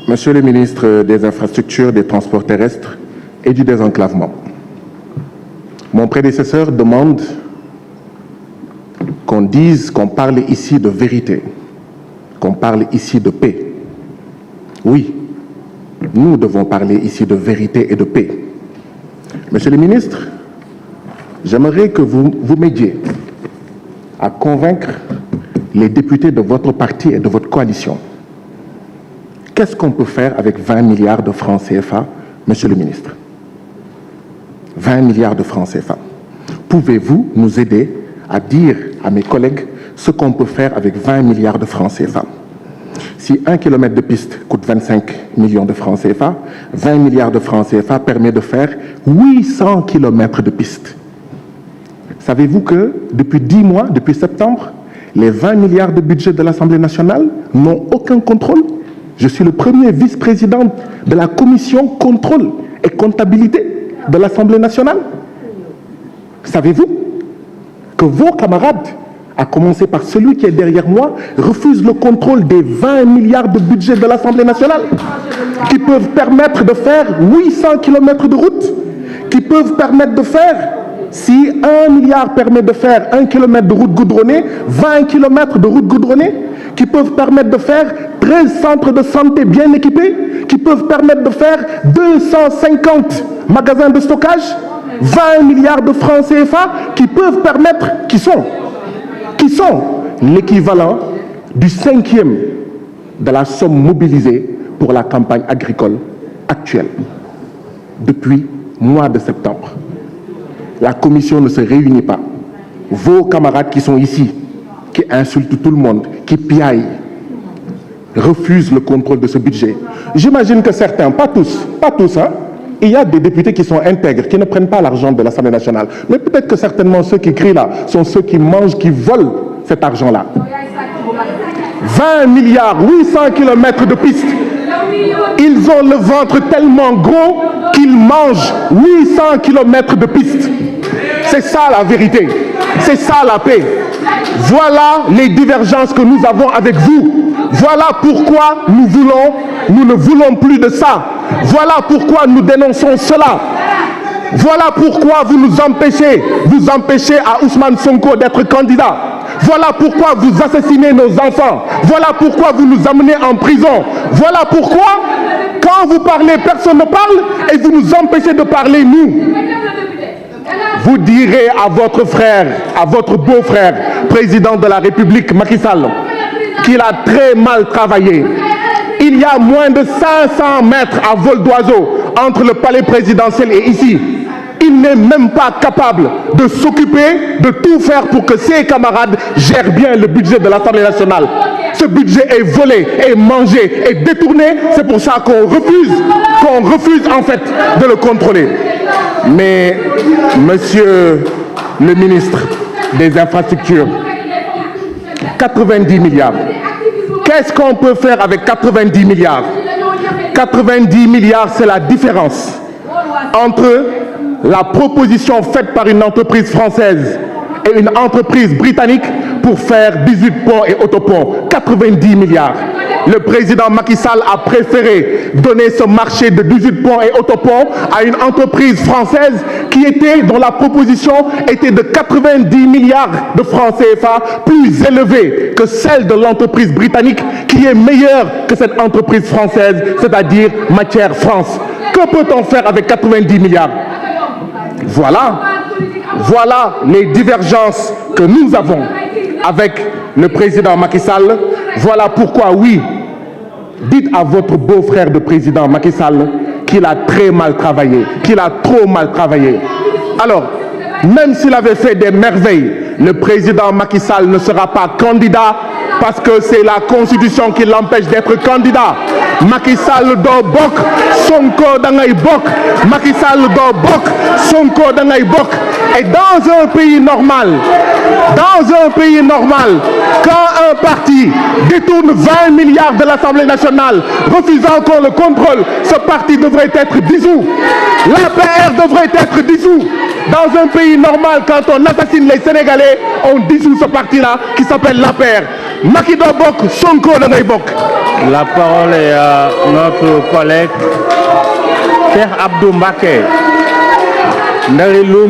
Monsieur le ministre des Infrastructures, des Transports terrestres et du désenclavement, mon prédécesseur demande qu'on parle ici de vérité, qu'on parle ici de paix. Oui, nous devons parler ici de vérité et de paix. Monsieur le ministre, j'aimerais que vous m'aidiez à convaincre les députés de votre parti et de votre coalition. Qu'est-ce qu'on peut faire avec 20 milliards de francs CFA, monsieur le ministre? 20 milliards de francs CFA. Pouvez-vous nous aider à dire à mes collègues ce qu'on peut faire avec 20 milliards de francs CFA? Si 1 kilomètre de piste coûte 25 millions de francs CFA, 20 milliards de francs CFA permet de faire 800 kilomètres de piste. Savez-vous que depuis 10 mois, depuis septembre, les 20 milliards de budget de l'Assemblée nationale n'ont aucun contrôle? Je suis le premier vice-président de la commission contrôle et comptabilité de l'Assemblée nationale. Savez-vous que vos camarades, à commencer par celui qui est derrière moi, refusent le contrôle des 20 milliards de budget de l'Assemblée nationale qui peuvent permettre de faire 800 kilomètres de route, qui peuvent permettre de faire, si 1 milliard permet de faire 1 kilomètre de route goudronnée, 20 kilomètres de route goudronnée, qui peuvent permettre de faire 13 centres de santé bien équipés, qui peuvent permettre de faire 250 magasins de stockage, 20 milliards de francs CFA, qui peuvent permettre, qui sont l'équivalent du 5e de la somme mobilisée pour la campagne agricole actuelle depuis mois de septembre. La commission ne se réunit pas. Vos camarades qui sont ici, qui insultent tout le monde, qui piaillent, refusent le contrôle de ce budget. J'imagine que certains, pas tous, hein, il y a des députés qui sont intègres, qui ne prennent pas l'argent de l'Assemblée nationale. Mais peut-être que certainement ceux qui crient là sont ceux qui mangent, qui volent cet argent-là. 20 milliards, 800 kilomètres de pistes. Ils ont le ventre tellement gros qu'ils mangent 800 kilomètres de pistes. C'est ça la vérité. C'est ça la paix. Voilà les divergences que nous avons avec vous. Voilà pourquoi nous ne voulons plus de ça. Voilà pourquoi nous dénonçons cela. Voilà pourquoi vous empêchez à Ousmane Sonko d'être candidat. Voilà pourquoi vous assassinez nos enfants. Voilà pourquoi vous nous amenez en prison. Voilà pourquoi, quand vous parlez, personne ne parle et vous nous empêchez de parler, nous. Vous direz à votre frère, à votre beau-frère, président de la République, Macky Sall, qu'il a très mal travaillé. Il y a moins de 500 mètres à vol d'oiseau entre le palais présidentiel et ici. Il n'est même pas capable de s'occuper, de tout faire pour que ses camarades gèrent bien le budget de l'Assemblée nationale. Ce budget est volé, est mangé, est détourné. C'est pour ça qu'on refuse en fait de le contrôler. Mais, monsieur le ministre des Infrastructures, 90 milliards. Qu'est-ce qu'on peut faire avec 90 milliards? 90 milliards, c'est la différence entre la proposition faite par une entreprise française et une entreprise britannique pour faire 18 ponts et autoponts. 90 milliards. Le président Macky Sall a préféré donner ce marché de 18 ponts et autoponts à une entreprise française dont la proposition était de 90 milliards de francs CFA, plus élevée que celle de l'entreprise britannique qui est meilleure que cette entreprise française, c'est-à-dire Matière France. Que peut-on faire avec 90 milliards? Voilà les divergences que nous avons avec le président Macky Sall. Voilà pourquoi, oui, dites à votre beau-frère de président Macky Sall qu'il a très mal travaillé, qu'il a trop mal travaillé. Alors, même s'il avait fait des merveilles, le président Macky Sall ne sera pas candidat parce que c'est la Constitution qui l'empêche d'être candidat. Macky Sall do bok, Sonko dangay bok. Macky Sall do bok, Sonko dangay bok. Et dans un pays normal, quand un parti détourne 20 milliards de l'Assemblée nationale, refusant qu'on le contrôle, ce parti devrait être dissous. L'APR devrait être dissous. Dans un pays normal, quand on assassine les Sénégalais, on dissout ce parti-là qui s'appelle l'APR. Macky doo bokk Sonko da ngay bokk. La parole est à notre collègue Cheikh Abdou Mbacké Ndari Loum.